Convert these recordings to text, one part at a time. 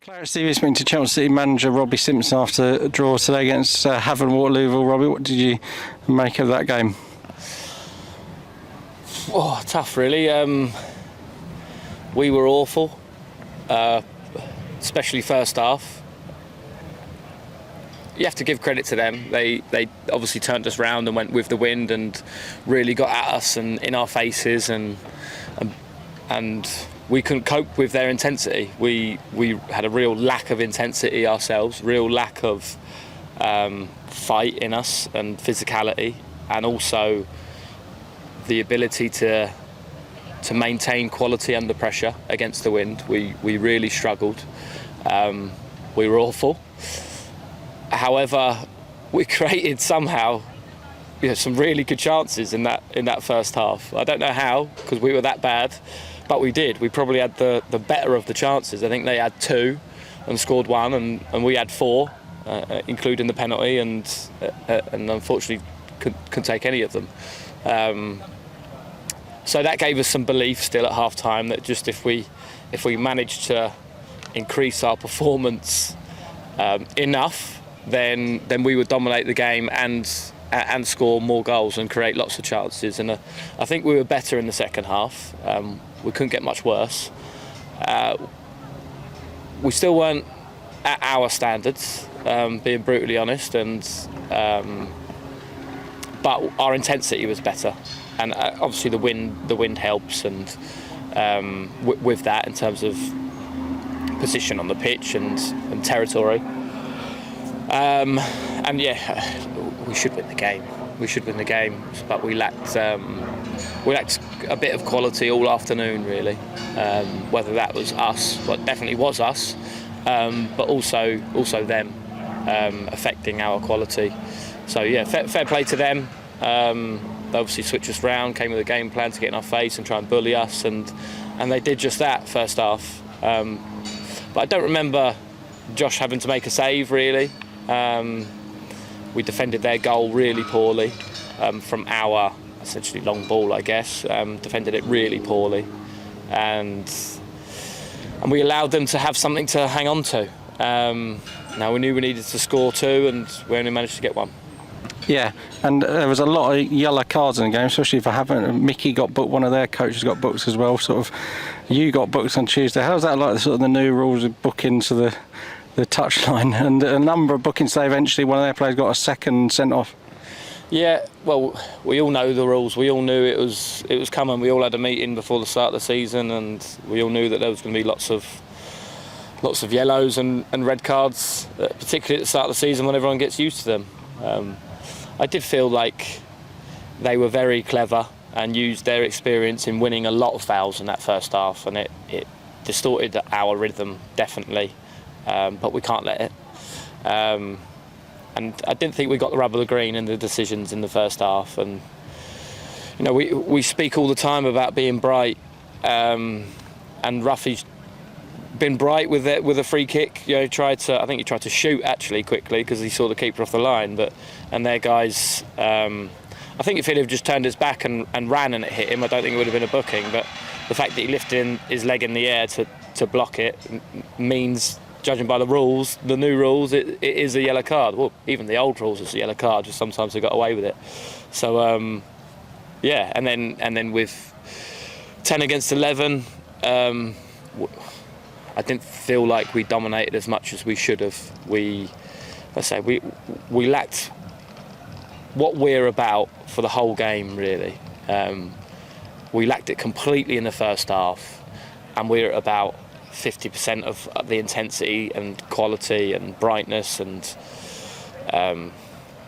ClaretsTV speaking to Chelsea manager Robbie Simpson after a draw today against Havant Waterlooville. Robbie, what did you make of that game? Oh, tough really. We were awful, especially first half. You have to give credit to them. They obviously turned us round and went with the wind and really got at us and in our faces, and we couldn't cope with their intensity. We had a real lack of intensity ourselves, real lack of fight in us and physicality, and also the ability to maintain quality under pressure against the wind. We really struggled. We were awful. However, we created somehow some really good chances in that first half. I don't know how, because we were that bad, but we did. We probably had the better of the chances. I think they had 2 and scored 1, and we had 4, including the penalty, and unfortunately couldn't take any of them. So that gave us some belief still at half time that just if we managed to increase our performance enough, then we would dominate the game and score more goals and create lots of chances. And I think we were better in the second half. We couldn't get much worse. We still weren't at our standards, being brutally honest, but our intensity was better. And obviously the wind helps, and with that in terms of position on the pitch and territory. And yeah, we should win the game. We should win the game, but we lacked a bit of quality all afternoon, really. Whether that was us, well, it definitely was us, but also them affecting our quality. So yeah, fair play to them. They obviously switched us round, came with a game plan to get in our face and try and bully us, and they did just that first half. But I don't remember Josh having to make a save, really. We defended their goal really poorly from our essentially long ball, I guess. Defended it really poorly, and we allowed them to have something to hang on to. Now we knew we needed to score 2, and we only managed to get 1. Yeah, and there was a lot of yellow cards in the game, especially for Havant. Mickey got booked, one of their coaches got booked as well. Sort of, you got booked on Tuesday. How's that like? Sort of the new rules of booking to the touchline, and a number of bookings today. Eventually, one of their players got a second sent off. Yeah, well, we all know the rules. We all knew it was coming. We all had a meeting before the start of the season, and we all knew that there was going to be lots of yellows and red cards, particularly at the start of the season when everyone gets used to them. I did feel like they were very clever and used their experience in winning a lot of fouls in that first half, and it distorted our rhythm, definitely. But we can't let it. And I didn't think we got the rub of the green in the decisions in the first half. And we speak all the time about being bright, and Ruffy's been bright with a free kick. I think he tried to shoot actually quickly because he saw the keeper off the line. And their guys, I think if he'd have just turned his back and ran and it hit him, I don't think it would have been a booking. But the fact that he lifted his leg in the air to block it means, judging by the rules, the new rules, it is a yellow card. Well, even the old rules, it's a yellow card. Just sometimes they got away with it. So yeah, and then with 10 against 11, I didn't feel like we dominated as much as we should have. We lacked what we're about for the whole game, really. We lacked it completely in the first half, and we're at about 50% of the intensity and quality and brightness and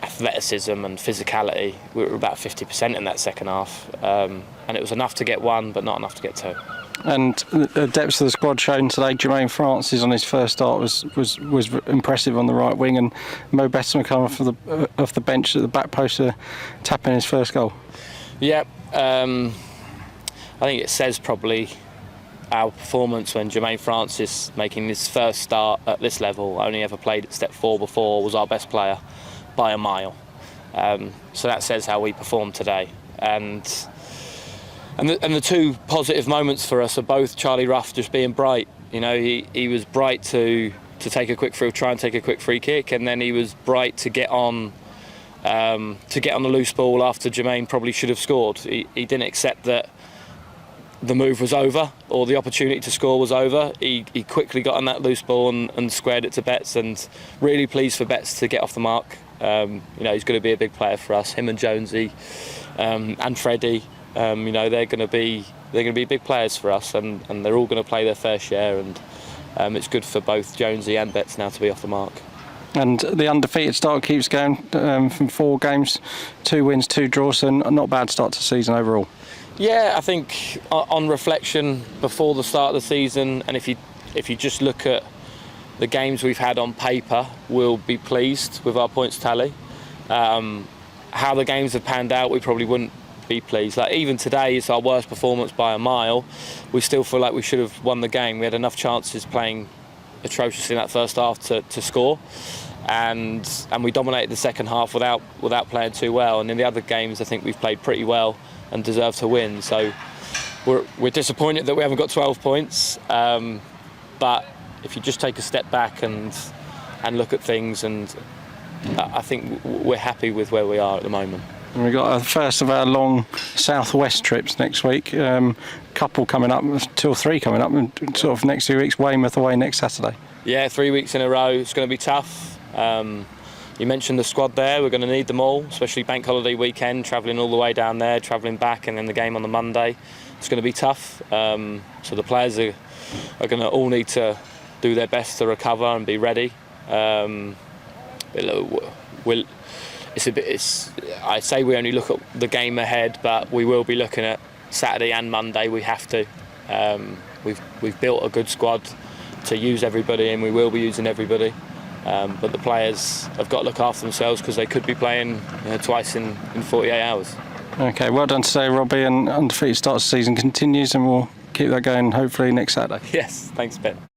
athleticism and physicality. We were about 50% in that second half, and it was enough to get 1, but not enough to get 2. And the depth of the squad shown today. Jermaine Francis on his first start was impressive on the right wing, and Mo Besson coming off the bench at the back post, tapping his first goal. Yeah, I think it says probably our performance when Jermaine Francis, making his first start at this level, only ever played at step 4 before, was our best player by a mile. So that says how we performed today. And the 2 positive moments for us are both Charlie Ruff just being bright You know, he was bright to take a quick try and take a quick free kick, and then he was bright to get on the loose ball after Jermaine probably should have scored. He didn't accept that the move was over or the opportunity to score was over. He quickly got on that loose ball and squared it to Betts, and really pleased for Betts to get off the mark. You know, he's going to be a big player for us. Him and Jonesy and Freddie, you know, they're going to be big players for us, and they're all going to play their fair share, and it's good for both Jonesy and Betts now to be off the mark. And the undefeated start keeps going from 4 games, 2 wins, 2 draws, so not a bad start to the season overall. Yeah, I think on reflection before the start of the season, and if you just look at the games we've had on paper, we'll be pleased with our points tally. How the games have panned out, we probably wouldn't be pleased. Like, even today, it's our worst performance by a mile. We still feel like we should have won the game. We had enough chances playing atrociously in that first half to score, and we dominated the second half without playing too well. And in the other games, I think we've played pretty well and deserve to win. So we're disappointed that we haven't got 12 points. But if you just take a step back and look at things, and I think we're happy with where we are at the moment. And we've got our first of our long southwest trips next week. Couple coming up, 2 or 3 coming up, and sort of next 2 weeks. Weymouth away next Saturday. Yeah, 3 weeks in a row. It's going to be tough. You mentioned the squad there. We're going to need them all, especially bank holiday weekend, travelling all the way down there, travelling back, and then the game on the Monday. It's going to be tough. So the players are going to all need to do their best to recover and be ready. I say we only look at the game ahead, but we will be looking at Saturday and Monday. We have to. We've built a good squad to use everybody, and we will be using everybody. But the players have got to look after themselves, because they could be playing twice in 48 hours. Okay, well done today, Robbie, and undefeated start of the season continues, and we'll keep that going hopefully next Saturday. Yes, thanks, Ben.